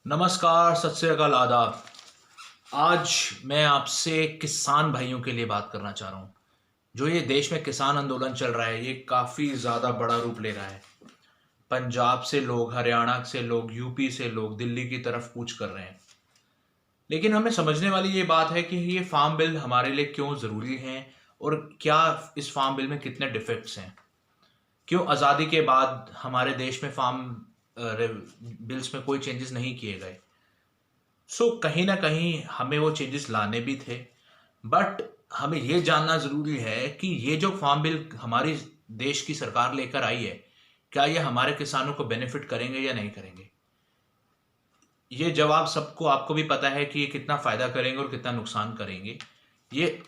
नमस्कार, सत श्री अकाल, आदाब। आज मैं आपसे किसान भाइयों के लिए बात करना चाह रहा हूँ। जो ये देश में किसान आंदोलन चल रहा है, ये काफ़ी ज़्यादा बड़ा रूप ले रहा है। पंजाब से लोग, हरियाणा से लोग, यूपी से लोग दिल्ली की तरफ कूच कर रहे हैं। लेकिन हमें समझने वाली ये बात है कि ये फार्म बिल हमारे लिए क्यों ज़रूरी है और क्या इस फार्म बिल में कितने डिफेक्ट्स हैं। क्यों आज़ादी के बाद हमारे देश में फार्म बिल्स में कोई चेंजेस नहीं किए गए। कहीं ना कहीं हमें वो चेंजेस लाने भी थे, बट हमें ये जानना ज़रूरी है कि ये जो फार्म बिल हमारी देश की सरकार लेकर आई है, क्या ये हमारे किसानों को बेनिफिट करेंगे या नहीं करेंगे। ये जवाब सबको, आपको भी पता है कि ये कितना फ़ायदा करेंगे और कितना नुकसान करेंगे। ये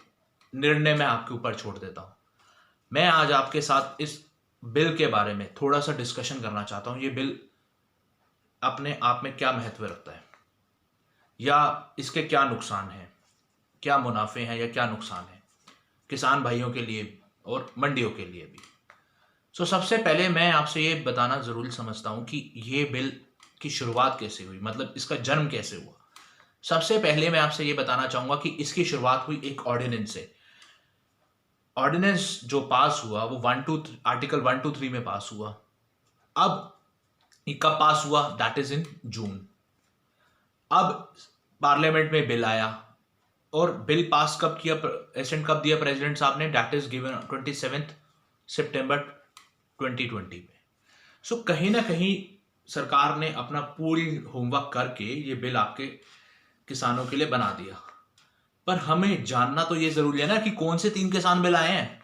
निर्णय मैं आपके ऊपर छोड़ देता हूँ। मैं आज आपके साथ इस बिल के बारे में थोड़ा सा डिस्कशन करना चाहता हूँ। ये बिल अपने आप में क्या महत्व रखता है या इसके क्या नुकसान हैं, क्या मुनाफे हैं या क्या नुकसान है किसान भाइयों के लिए और मंडियों के लिए भी। सबसे पहले मैं आपसे ये बताना ज़रूरी समझता हूँ कि ये बिल की शुरुआत कैसे हुई, मतलब इसका जन्म कैसे हुआ। सबसे पहले मैं आपसे ये बताना चाहूँगा कि इसकी शुरुआत हुई एक ऑर्डिनेंस से। ऑर्डिनेंस जो पास हुआ वो आर्टिकल 123 में पास हुआ। अब ये कब पास हुआ? दैट इज इन जून। अब पार्लियामेंट में बिल आया और बिल पास कब किया, एसेंट कब दिया प्रेसिडेंट साहब ने? दैट इज गिवन 27 सितंबर 2020 में। कहीं ना कहीं सरकार ने अपना पूरी होमवर्क करके ये बिल आपके किसानों के लिए बना दिया। पर हमें जानना तो ये जरूरी है ना कि कौन से 3 किसान बिल आए हैं।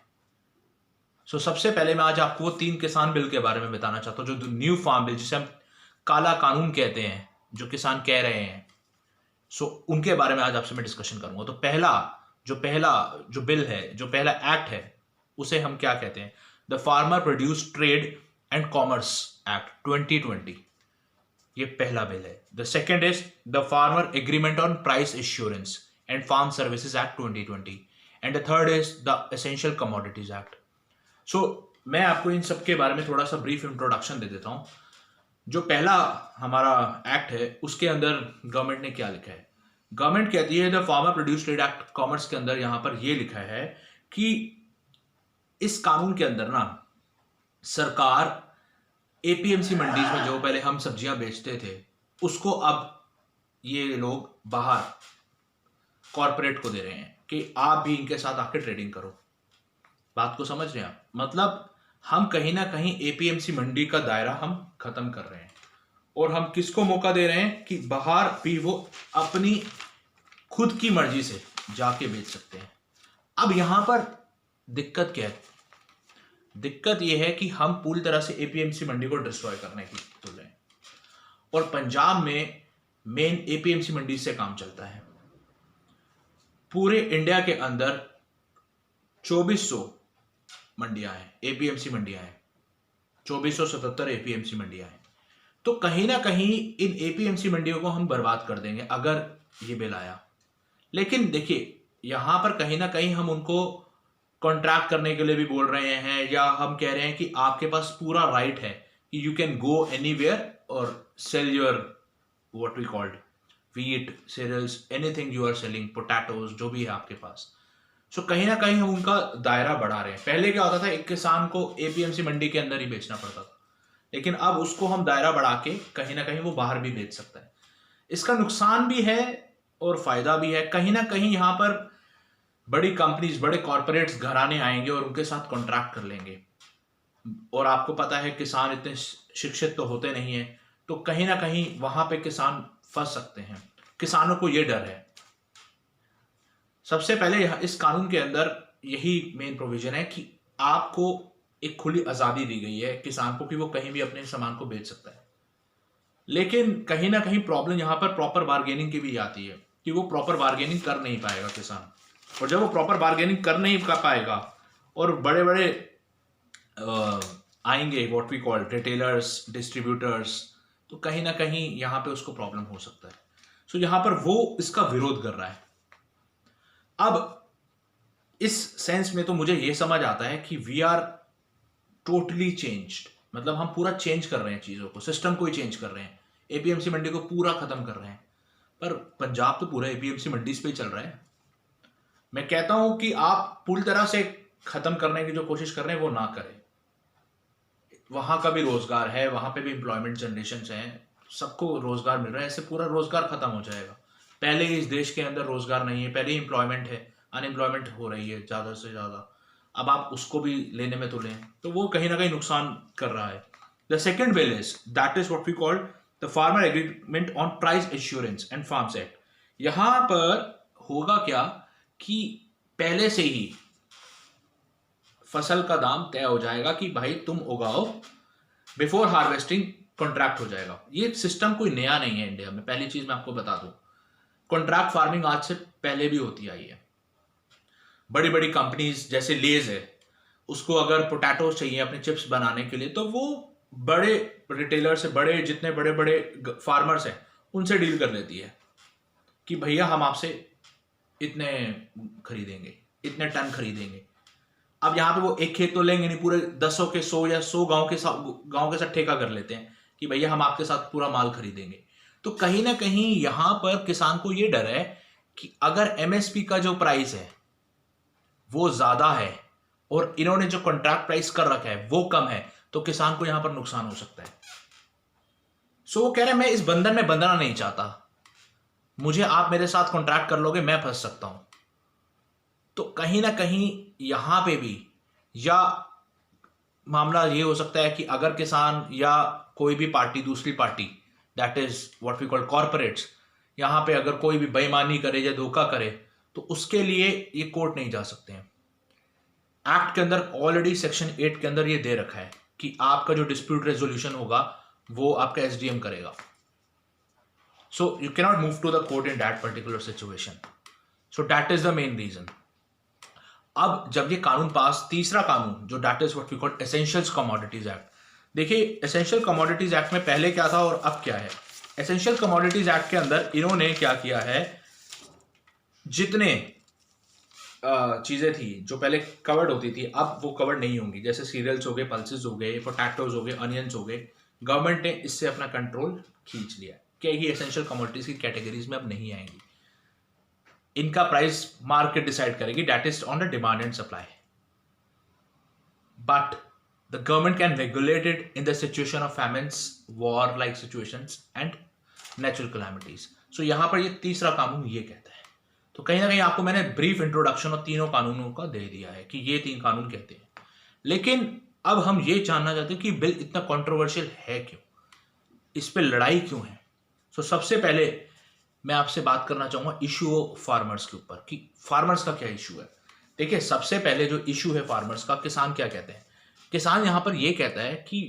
सबसे पहले मैं आज आपको वो 3 किसान बिल के बारे में बताना चाहता हूँ, जो न्यू फार्म बिल, जिसे हम काला कानून कहते हैं, जो किसान कह रहे हैं। उनके बारे में आज आपसे मैं डिस्कशन करूंगा। तो पहला जो बिल है, जो पहला एक्ट है, उसे हम क्या कहते हैं? The farmer produce trade and commerce act 2020। ये पहला बिल है। The second is the farmer agreement on price assurance and farm services act 2020 and the third is the essential commodities act. मैं आपको इन सब के बारे में थोड़ा सा ब्रीफ इंट्रोडक्शन दे देता हूं। जो पहला हमारा एक्ट है, उसके अंदर गवर्नमेंट ने क्या लिखा है? गवर्नमेंट कहती है the farmer produce trade act commerce के अंदर यहां पर यह लिखा है कि इस कानून के अंदर ना सरकार एपीएमसी मंडीज में जो पहले हम सब्जियां बेचते थे, उसको अब ये लोग बाहर कॉरपोरेट को दे रहे हैं कि आप भी इनके साथ आके ट्रेडिंग करो। बात को समझ रहे हैं आप? मतलब हम कहीं ना कहीं एपीएमसी मंडी का दायरा हम खत्म कर रहे हैं और हम किसको मौका दे रहे हैं कि बाहर भी वो अपनी खुद की मर्जी से जाके बेच सकते हैं। अब यहां पर दिक्कत क्या है? दिक्कत यह है कि हम पूरी तरह से एपीएमसी मंडी को डिस्ट्रॉय करने की तुल रहे हैं और पंजाब में मेन एपीएमसी मंडी से काम चलता है। पूरे इंडिया के अंदर 2400 मंडियां हैं, एपीएमसी मंडियां हैं, 2477 एपीएमसी मंडियां हैं। तो कहीं ना कहीं इन एपीएमसी मंडियों को हम बर्बाद कर देंगे अगर ये बिल आया। लेकिन देखिए, यहां पर कहीं ना कहीं हम उनको कॉन्ट्रैक्ट करने के लिए भी बोल रहे हैं, या हम कह रहे हैं कि आपके पास पूरा राइट है कि यू कैन गो एनीवेयर और sell your what we called wheat, cereals, anything you are selling, potatoes, जो भी है आपके पास। कहीं ना कहीं हम उनका दायरा बढ़ा रहे हैं। पहले क्या होता था, एक किसान को एपीएमसी मंडी के अंदर ही बेचना पड़ता था, लेकिन अब उसको हम दायरा बढ़ा के कहीं ना कहीं वो बाहर भी बेच सकता है। इसका नुकसान भी है और फायदा भी है। कहीं ना कहीं यहाँ पर बड़ी कंपनीज, बड़े कॉर्पोरेट्स, घराने आएंगे और उनके साथ कॉन्ट्रैक्ट कर लेंगे। और आपको पता है किसान इतने शिक्षित तो होते नहीं है, तो कहीं ना कहीं वहां पे किसान फंस सकते हैं। किसानों को ये डर है। सबसे पहले इस कानून के अंदर यही मेन प्रोविजन है कि आपको एक खुली आजादी दी गई है किसान को कि वो कहीं भी अपने सामान को बेच सकता है। लेकिन कहीं ना कहीं प्रॉब्लम यहाँ पर प्रॉपर बार्गेनिंग की भी आती है कि वो प्रॉपर बार्गेनिंग कर नहीं पाएगा किसान। और जब वो प्रॉपर बार्गेनिंग कर नहीं कर पाएगा और बड़े बड़े आएंगे what we call retailers, distributors, तो कहीं ना कहीं यहाँ पे उसको प्रॉब्लम हो सकता है। यहाँ पर वो इसका विरोध कर रहा है। अब इस सेंस में तो मुझे यह समझ आता है कि वी आर टोटली चेंज्ड, मतलब हम पूरा चेंज कर रहे हैं चीजों को, सिस्टम को ही चेंज कर रहे हैं एपीएमसी मंडी को पूरा खत्म कर रहे हैं, पर पंजाब तो पूरा एपीएमसी मंडी पे चल रहा है। मैं कहता हूं कि आप पूरी तरह से खत्म करने की जो कोशिश कर रहे हैं वो ना करें। वहां का भी रोजगार है, वहां पे भी एम्प्लॉयमेंट जनरेशन है, सबको रोजगार मिल रहा है, ऐसे पूरा रोजगार खत्म हो जाएगा। पहले ही इस देश के अंदर रोजगार नहीं है, पहले ही एम्प्लॉयमेंट है, अनएम्प्लॉयमेंट हो रही है ज़्यादा से ज़्यादा। अब आप उसको भी लेने में तो लें, तो वो कहीं ना कहीं नुकसान कर रहा है। The second bill is that is what we call the farmer agreement on price assurance and farms act. यहां पर होगा क्या कि पहले से ही फसल का दाम तय हो जाएगा कि भाई तुम उगाओ, बिफोर हार्वेस्टिंग कॉन्ट्रैक्ट हो जाएगा। ये सिस्टम कोई नया नहीं है इंडिया में, पहली चीज मैं आपको बता दूं। कॉन्ट्रैक्ट फार्मिंग आज से पहले भी होती आई है। बड़ी बड़ी कंपनीज जैसे लेज है, उसको अगर पोटैटो चाहिए अपने चिप्स बनाने के लिए, तो वो बड़े रिटेलर से, बड़े जितने बड़े बड़े फार्मर्स हैं उनसे डील कर लेती है कि भैया हम आपसे इतने खरीदेंगे, इतने टन खरीदेंगे। अब यहाँ पे वो एक खेत तो लेंगे नहीं, पूरे 10 के 100 या 100 गांव के साथ ठेका कर लेते हैं कि भैया हम आपके साथ पूरा माल खरीदेंगे। तो कहीं ना कहीं यहां पर किसान को ये डर है कि अगर एमएसपी का जो प्राइस है वो ज्यादा है और इन्होंने जो कॉन्ट्रैक्ट प्राइस कर रखा है वो कम है, तो किसान को यहां पर नुकसान हो सकता है। सो वो कह रहे हैं मैं इस बंधन में बंधना नहीं चाहता, मुझे आप मेरे साथ कॉन्ट्रैक्ट कर लोगे, मैं फंस सकता हूं। तो कहीं ना कहीं यहां पे भी या मामला ये हो सकता है कि अगर किसान या कोई भी पार्टी, दूसरी party, that is what we call corporates, यहां पे अगर कोई भी बेईमानी करे या धोखा करे तो उसके लिए ये कोर्ट नहीं जा सकते हैं। एक्ट के अंदर ऑलरेडी सेक्शन 8 के अंदर ये दे रखा है कि आपका जो डिस्प्यूट रेजोल्यूशन होगा वो आपका एसडीएम करेगा। So you cannot move to the court in that particular situation. So that is the main reason. अब जब ये कानून पास, तीसरा कानून जो that is what we call essential commodities act. देखिए एसेंशियल कमोडिटीज एक्ट में पहले क्या था और अब क्या है। एसेंशियल कमोडिटीज एक्ट के अंदर इन्होंने क्या किया है, जितने चीजें थी जो पहले कवर्ड होती थी अब वो कवर्ड नहीं होंगी, जैसे सीरियल्स हो गए, पल्सेस हो गए, पोटैटोज हो गए, अनियंस हो गए। गवर्नमेंट ने इससे अपना कंट्रोल खींच लिया कि ये एसेंशियल कमोडिटीज की कैटेगरीज में अब नहीं आएंगी। इनका प्राइस मार्केट डिसाइड करेगी, that is on the demand and supply. But the government can regulate it in the situation of famines, war like situations and natural calamities. So यहां पर ये तीसरा कानून ये कहता है। तो कहीं ना कहीं आपको मैंने ब्रीफ इंट्रोडक्शन और तीनों कानूनों का दे दिया है कि ये 3 कानून कहते हैं। लेकिन अब हम ये जानना चाहते हैं कि बिल इतना कंट्रोवर्शियल है क्यों, इस पे लड़ाई क्यों है। सो सबसे पहले मैं आपसे बात करना चाहूंगा इशू फार्मर्स के ऊपर कि फार्मर्स का क्या इशू है। देखिए सबसे पहले जो इशू है फार्मर्स का, किसान क्या कहते हैं। किसान यहां पर यह कहता है कि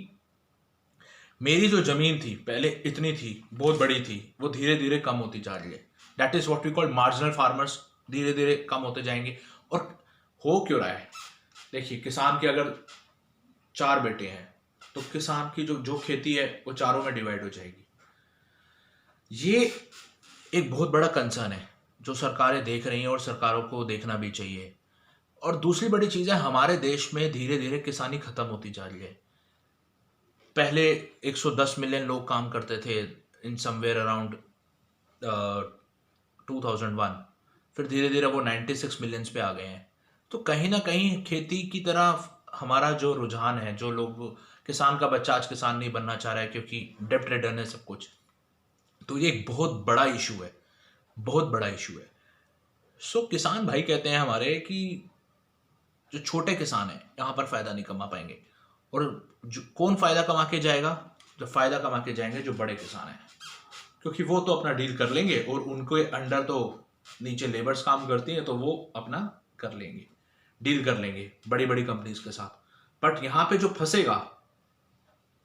मेरी जो जमीन थी पहले इतनी थी, बहुत बड़ी थी, वो धीरे धीरे कम होती जा रही है। That is what we call marginal farmers, धीरे धीरे कम होते जाएंगे। और हो क्यों रहा है, देखिए किसान के अगर 4 बेटे हैं तो किसान की जो खेती है वो चारों में डिवाइड हो जाएगी। ये एक बहुत बड़ा कंसर्न है जो सरकारें देख रही हैं और सरकारों को देखना भी चाहिए। और दूसरी बड़ी चीज है, हमारे देश में धीरे धीरे किसानी खत्म होती जा रही है। पहले 110 मिलियन लोग काम करते थे इन समवेयर अराउंड 2001, फिर धीरे धीरे वो 96 मिलियंस पे आ गए हैं। तो कहीं ना कहीं खेती की तरफ हमारा जो रुझान है, जो लोग, किसान का बच्चा आज किसान नहीं बनना चाह रहा है क्योंकि डेब्ट रिटर्न है सब कुछ। तो ये एक बहुत बड़ा इशू है, बहुत बड़ा इशू है। सो किसान भाई कहते हैं हमारे कि जो छोटे किसान हैं यहाँ पर फायदा नहीं कमा पाएंगे। और जो कौन फायदा कमा के जाएगा, जो फायदा कमा के जाएंगे जो बड़े किसान हैं, क्योंकि वो तो अपना डील कर लेंगे और उनको अंडर तो नीचे लेबर्स काम करती हैं, तो वो अपना कर लेंगे, डील कर लेंगे बड़ी बड़ी कंपनीज के साथ। बट यहाँ पे जो फंसेगा,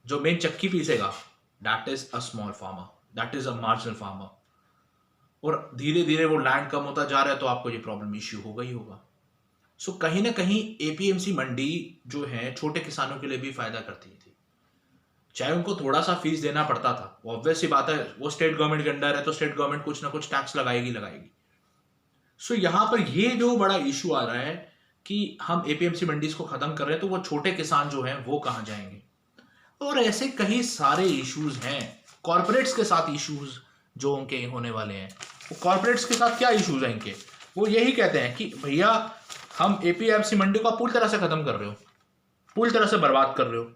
जो मेन चक्की पीसेगा, that is a small farmer, that is a marginal farmer. और धीरे धीरे वो लैंड कम होता जा रहा है तो आपको ये प्रॉब्लम इश्यू होगा ही होगा। सो कहीं ना कहीं एपीएमसी मंडी जो है छोटे किसानों के लिए भी फायदा करती थी, चाहे उनको थोड़ा सा फीस देना पड़ता था। वो ऑब्वियस सी बात है, वो स्टेट गवर्नमेंट के अंडर है तो स्टेट गवर्नमेंट कुछ ना कुछ टैक्स लगाएगी। सो यहां पर ये जो बड़ा इशू आ रहा है कि हम एपीएमसी मंडीज को खत्म कर रहे हैं, तो वो छोटे किसान जो हैं वो कहां जाएंगे। और ऐसे कई सारे इश्यूज हैं कॉर्पोरेट्स के साथ इश्यूज जो उनके होने वाले हैं, वो कॉर्पोरेट्स के साथ क्या इश्यूज हैं इनके, वो यही कहते हैं कि भैया हम एपीएमसी मंडी को पूरी तरह से खत्म कर रहे हो, पूरी तरह से बर्बाद कर रहे हो,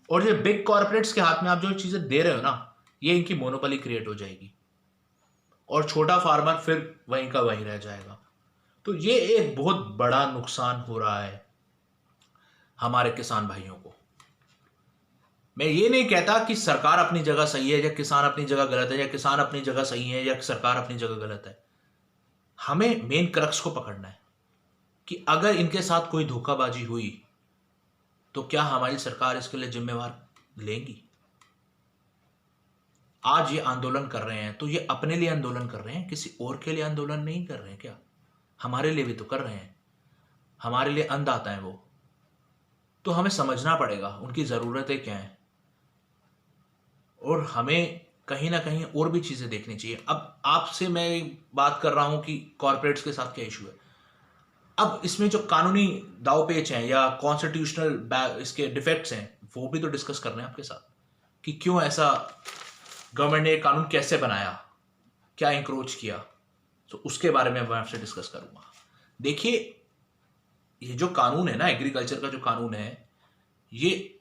और ये बिग कॉर्पोरेट्स के हाथ में आप जो चीजें दे रहे हो ना, ये इनकी मोनोपोली क्रिएट हो जाएगी और छोटा फार्मर फिर वहीं का वहीं रह जाएगा। तो ये एक बहुत बड़ा नुकसान हो रहा है हमारे किसान भाइयों को। मैं ये नहीं कहता कि सरकार अपनी जगह सही है या किसान अपनी जगह गलत है, या किसान अपनी जगह सही है या सरकार अपनी जगह गलत है। हमें मेन क्रक्स को पकड़ना है कि अगर इनके साथ कोई धोखाबाजी हुई तो क्या हमारी सरकार इसके लिए जिम्मेवार लेंगी। आज ये आंदोलन कर रहे हैं तो ये अपने लिए आंदोलन कर रहे हैं, किसी और के लिए आंदोलन नहीं कर रहे हैं क्या? हमारे लिए भी तो कर रहे हैं, हमारे लिए अन्नदाता है वो। तो हमें समझना पड़ेगा उनकी ज़रूरतें क्या हैं, और हमें कहीं ना कहीं और भी चीज़ें देखनी चाहिए। अब आपसे मैं बात कर रहा हूं कि कॉर्पोरेट्स के साथ क्या इशू है। अब इसमें जो कानूनी दावपेच हैं या कॉन्स्टिट्यूशनल इसके डिफेक्ट्स हैं, वो भी तो डिस्कस करने हैं आपके साथ कि क्यों ऐसा गवर्नमेंट ने कानून कैसे बनाया, क्या इंक्रोच किया, तो उसके बारे में मैं आपसे डिस्कस करूंगा। देखिए, ये जो कानून है ना, एग्रीकल्चर का जो कानून है, ये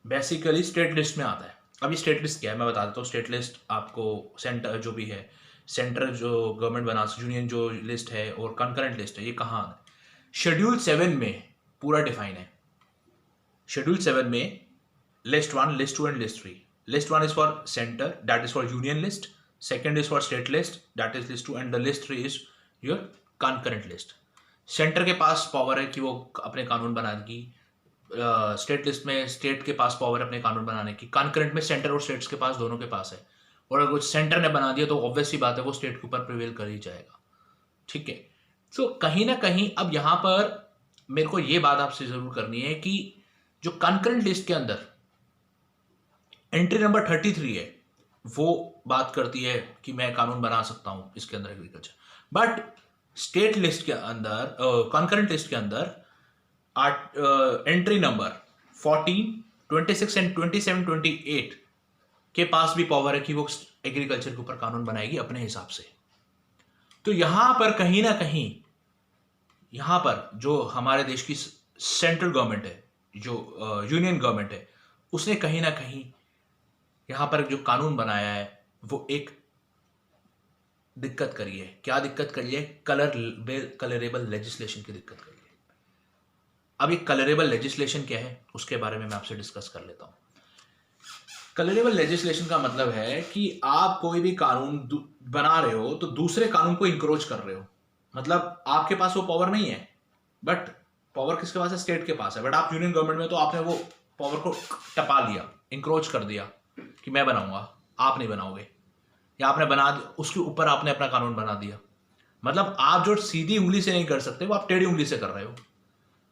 बेसिकली स्टेट लिस्ट में आता है। अभी स्टेट लिस्ट क्या है मैं बता देता हूँ। स्टेट लिस्ट आपको सेंटर जो भी है, सेंटर जो गवर्नमेंट बना, यूनियन जो लिस्ट है और कंकरेंट लिस्ट है, ये कहाँ है? शेड्यूल 7 में पूरा डिफाइन है। शेड्यूल 7 में list 1, list 2 and list 3। List 1 is for center, that is for union list. Second is for state list, that is list 2, and the list 3 is your concurrent list. Centre के पास power है कि वो अपने कानून बनाने की, state list में state के पास पावर है अपने कानून बनाने की, कॉन्करेंट में सेंटर और स्टेट्स के पास, दोनों के पास है। और अगर कुछ सेंटर ने बना दिया तो ऑब्वियस ही बात है वो स्टेट के ऊपर प्रिवेल कर ही जाएगा। ठीक है, तो कहीं ना कहीं अब यहाँ पर मेरे को ये बात आपसे जरूर करनी है कि जो कॉन्करेंट लिस्ट के अंदर एंट्री नंबर 33 है, वो बात करती है कि मैं कानून बना सकता हूं इसके अंदर एग्रीकल्चर। बट स्टेट लिस्ट के अंदर, कॉन्करेंट लिस्ट के अंदर एंट्री नंबर 14, 26 एंड 27, 28 के पास भी पावर है कि वो एग्रीकल्चर के ऊपर कानून बनाएगी अपने हिसाब से। तो यहां पर कहीं ना कहीं, यहां पर जो हमारे देश की सेंट्रल गवर्नमेंट है, जो यूनियन गवर्नमेंट है, उसने कहीं ना कहीं यहां पर जो कानून बनाया है वो एक दिक्कत करी है। क्या दिक्कत करी है? कलरेबल लेजिस्लेशन की दिक्कत करी है। अब ये कलरेबल लेजिस्लेशन क्या है उसके बारे में मैं आपसे डिस्कस कर लेता हूं। कलरेबल लेजिस्लेशन का मतलब है कि आप कोई भी कानून बना रहे हो तो दूसरे कानून को इंक्रोच कर रहे हो। मतलब आपके पास वो पावर नहीं है, बट पावर किसके पास है? स्टेट के पास है। बट आप यूनियन गवर्नमेंट में, तो आपने वो पावर को टपा लिया, इंक्रोच कर दिया कि मैं बनाऊंगा, आप नहीं बनाओगे, या आपने बना दिया उसके ऊपर आपने अपना कानून बना दिया। मतलब आप जो सीधी उंगली से नहीं कर सकते वो आप टेढ़ी उंगली से कर रहे हो,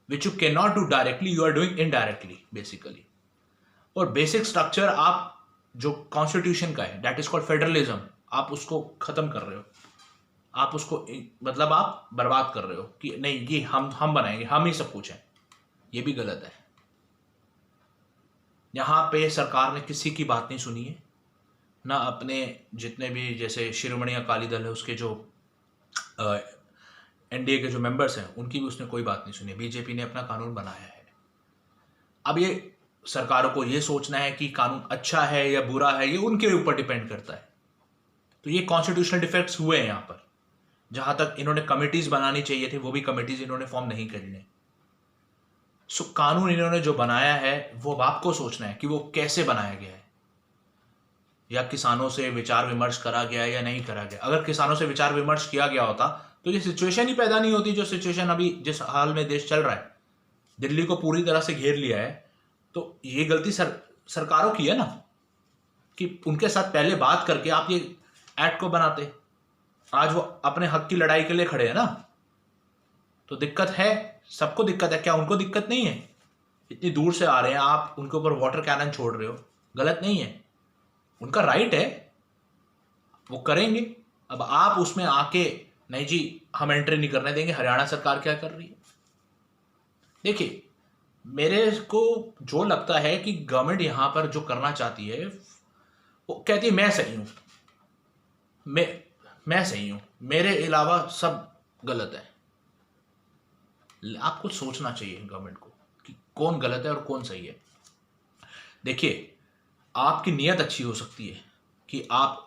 which you can not do directly, you are doing indirectly basically. और बेसिक स्ट्रक्चर आप जो कॉन्स्टिट्यूशन का है, दैट इज कॉल्ड फेडरलिज्म, आप उसको खत्म कर रहे हो, आप उसको मतलब आप बर्बाद कर रहे हो कि नहीं ये हम बनाएंगे, हम ही सब कुछ है। ये भी गलत है। यहाँ पे सरकार ने किसी की बात नहीं सुनी है, ना अपने जितने भी जैसे शिरोमणि अकाली दल है उसके जो एनडीए के जो मेंबर्स हैं उनकी भी उसने कोई बात नहीं सुनी। बीजेपी ने अपना कानून बनाया है। अब ये सरकारों को ये सोचना है कि कानून अच्छा है या बुरा है, ये उनके ऊपर डिपेंड करता है। तो ये कॉन्स्टिट्यूशनल डिफेक्ट्स हुए हैं यहाँ पर। जहां तक इन्होंने कमिटीज बनानी चाहिए थी, वो भी कमिटीज इन्होंने फॉर्म नहीं करी। सो कानून इन्होंने जो बनाया है वो आपको सोचना है कि वो कैसे बनाया गया है, या किसानों से विचार विमर्श करा गया है या नहीं करा गया। अगर किसानों से विचार विमर्श किया गया होता तो ये सिचुएशन ही पैदा नहीं होती जो सिचुएशन अभी जिस हाल में देश चल रहा है। दिल्ली को पूरी तरह से घेर लिया है, तो ये गलती सरकारों की है ना, कि उनके साथ पहले बात करके आप ये एक्ट को बनाते। आज वो अपने हक की लड़ाई के लिए खड़े हैं ना, तो दिक्कत है, सबको दिक्कत है। क्या उनको दिक्कत नहीं है? इतनी दूर से आ रहे हैं, आप उनके ऊपर वाटर कैनन छोड़ रहे हो, गलत नहीं है, उनका राइट है, वो करेंगे। अब आप उसमें आके नहीं जी हम एंट्री नहीं करने देंगे। हरियाणा सरकार क्या कर रही है? देखिए, मेरे को जो लगता है कि गवर्नमेंट यहां पर जो करना चाहती है वो कहती है मैं सही हूँ, मैं सही हूँ, मेरे अलावा सब गलत है। आपको सोचना चाहिए गवर्नमेंट को कि कौन गलत है और कौन सही है। देखिए, आपकी नीयत अच्छी हो सकती है कि आप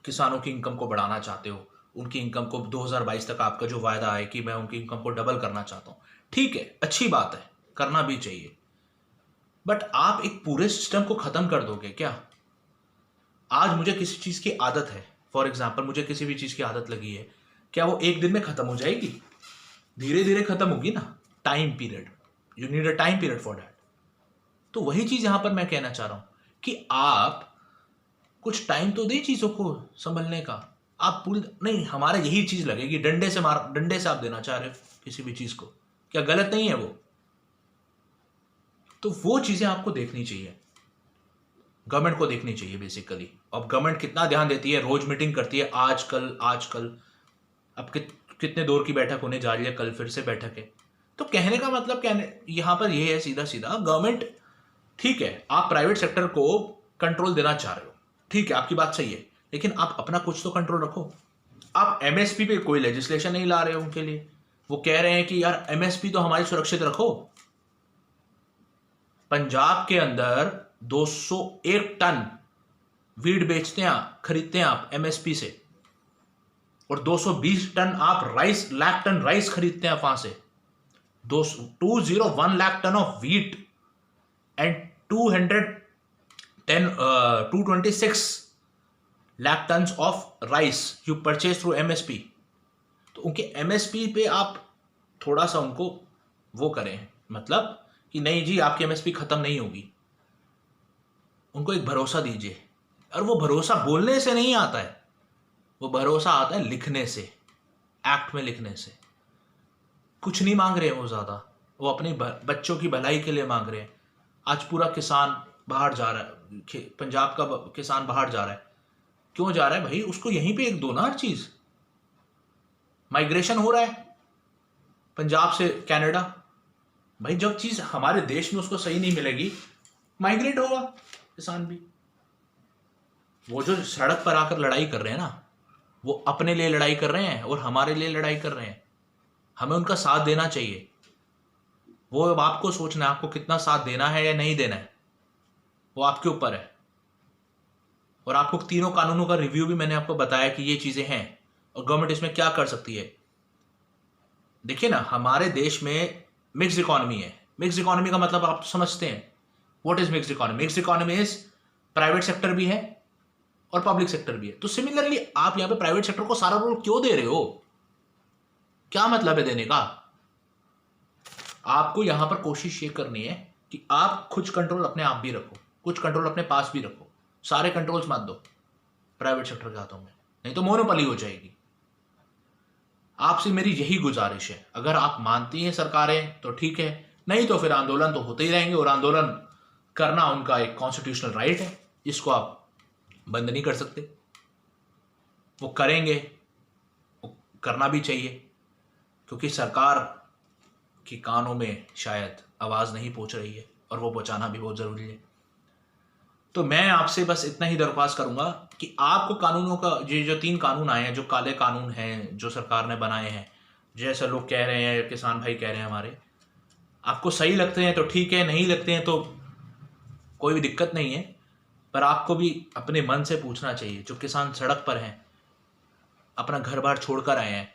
किसानों की इनकम को बढ़ाना चाहते हो, उनकी इनकम को 2022 तक आपका जो वायदा है कि मैं उनकी इनकम को डबल करना चाहता हूँ, ठीक है, अच्छी बात है, करना भी चाहिए। बट आप एक पूरे सिस्टम को खत्म कर दोगे क्या? आज मुझे किसी चीज की आदत है, फॉर एग्जाम्पल मुझे किसी भी चीज की आदत लगी है, क्या वो एक दिन में खत्म हो जाएगी? धीरे धीरे खत्म होगी ना। Time period, you need a time period for that. तो वही चीज यहां पर मैं कहना चाह रहा हूं कि आप कुछ टाइम तो दे चीजों को संभलने का। आप पूरी नहीं, हमारा यही चीज लगेगी, डंडे से आप देना चाह रहे हो किसी भी चीज को, क्या गलत नहीं है वो? तो वो चीजें आपको देखनी चाहिए, गवर्नमेंट को देखनी चाहिए बेसिकली। अब गवर्नमेंट कितना ध्यान देती है, रोज मीटिंग करती है, आजकल अब कितने दौर की बैठक होने जा रही है, कल फिर से बैठक है। तो कहने का मतलब कहने यहां पर यह है सीधा सीधा, गवर्नमेंट ठीक है, आप प्राइवेट सेक्टर को कंट्रोल देना चाह रहे हो, ठीक है, आपकी बात सही है, लेकिन आप अपना कुछ तो कंट्रोल रखो। आप एमएसपी पे कोई लेजिस्लेशन नहीं ला रहे हो उनके लिए। वो कह रहे हैं कि यार एमएसपी तो हमारी सुरक्षित रखो। पंजाब के अंदर 201 टन वीट बेचते हैं, खरीदते हैं आप एमएसपी से, और 220 टन आप लाख टन राइस खरीदते हैं वहां से। 201 lakh tonne of wheat and 226 lakh tonne of rice you purchase through MSP. तो उनके एमएसपी पे आप थोड़ा सा उनको वो करें, मतलब कि नहीं जी आपकी एमएसपी खत्म नहीं होगी, उनको एक भरोसा दीजिए। और वो भरोसा बोलने से नहीं आता है, वो भरोसा आता है लिखने से, एक्ट में लिखने से। कुछ नहीं मांग रहे हैं वो ज्यादा, वो अपनी बच्चों की भलाई के लिए मांग रहे हैं। आज पूरा किसान बाहर जा रहा है, पंजाब का किसान बाहर जा रहा है, क्यों जा रहा है भाई? उसको यहीं पे एक दो ना, हर चीज माइग्रेशन हो रहा है पंजाब से कनाडा। भाई जब चीज हमारे देश में उसको सही नहीं मिलेगी, माइग्रेट होगा किसान भी। वो जो सड़क पर आकर लड़ाई कर रहे हैं ना, वो अपने लिए लड़ाई कर रहे हैं और हमारे लिए लड़ाई कर रहे हैं। हमें उनका साथ देना चाहिए। वो अब आपको सोचना है आपको कितना साथ देना है या नहीं देना है, वो आपके ऊपर है। और आपको तीनों कानूनों का रिव्यू भी मैंने आपको बताया कि ये चीजें हैं और गवर्नमेंट इसमें क्या कर सकती है। देखिए ना, हमारे देश में मिक्स्ड इकोनॉमी है। मिक्स्ड इकोनॉमी का मतलब आप समझते हैं, what is mixed economy? Mixed economy is private sector भी है और पब्लिक सेक्टर भी है। तो सिमिलरली आप यहां पे प्राइवेट सेक्टर को सारा रोल क्यों दे रहे हो? क्या मतलब है देने का? आपको यहां पर कोशिश ये करनी है कि आप कुछ कंट्रोल अपने आप भी रखो, कुछ कंट्रोल अपने पास भी रखो। सारे कंट्रोल्स मत दो प्राइवेट सेक्टर के हाथों में, नहीं तो मोनोपोली हो जाएगी। आपसे मेरी यही गुजारिश है, अगर आप मानती हैं सरकारें तो ठीक है, नहीं तो फिर आंदोलन तो होते ही रहेंगे, और आंदोलन करना उनका एक कॉन्स्टिट्यूशनल राइट है, इसको आप बंद नहीं कर सकते। वो करेंगे, वो करना भी चाहिए, क्योंकि सरकार के कानों में शायद आवाज नहीं पहुंच रही है और वो पहुंचाना भी बहुत जरूरी है। तो मैं आपसे बस इतना ही दरख्वास्त करूंगा कि आपको कानूनों का, ये जो 3 कानून आए हैं, जो काले कानून हैं जो सरकार ने बनाए हैं, जैसे लोग कह रहे हैं, किसान भाई कह रहे हैं हमारे, आपको सही लगते हैं तो ठीक है, नहीं लगते हैं तो कोई भी दिक्कत नहीं है। पर आपको भी अपने मन से पूछना चाहिए, जो किसान सड़क पर हैं, अपना घर बार छोड़कर आए हैं,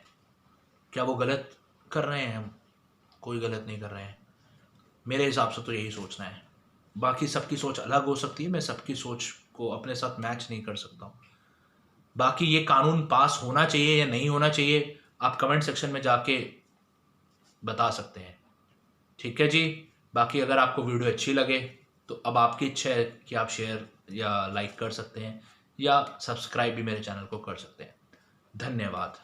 क्या वो गलत कर रहे हैं? हम कोई गलत नहीं कर रहे हैं, मेरे हिसाब से तो यही सोचना है। बाकी सबकी सोच अलग हो सकती है, मैं सबकी सोच को अपने साथ मैच नहीं कर सकता हूँ। बाकी ये कानून पास होना चाहिए या नहीं होना चाहिए, आप कमेंट सेक्शन में जाके बता सकते हैं, ठीक है जी। बाकी अगर आपको वीडियो अच्छी लगे तो अब आपकी इच्छा है कि आप शेयर या लाइक कर सकते हैं, या सब्सक्राइब भी मेरे चैनल को कर सकते हैं। धन्यवाद।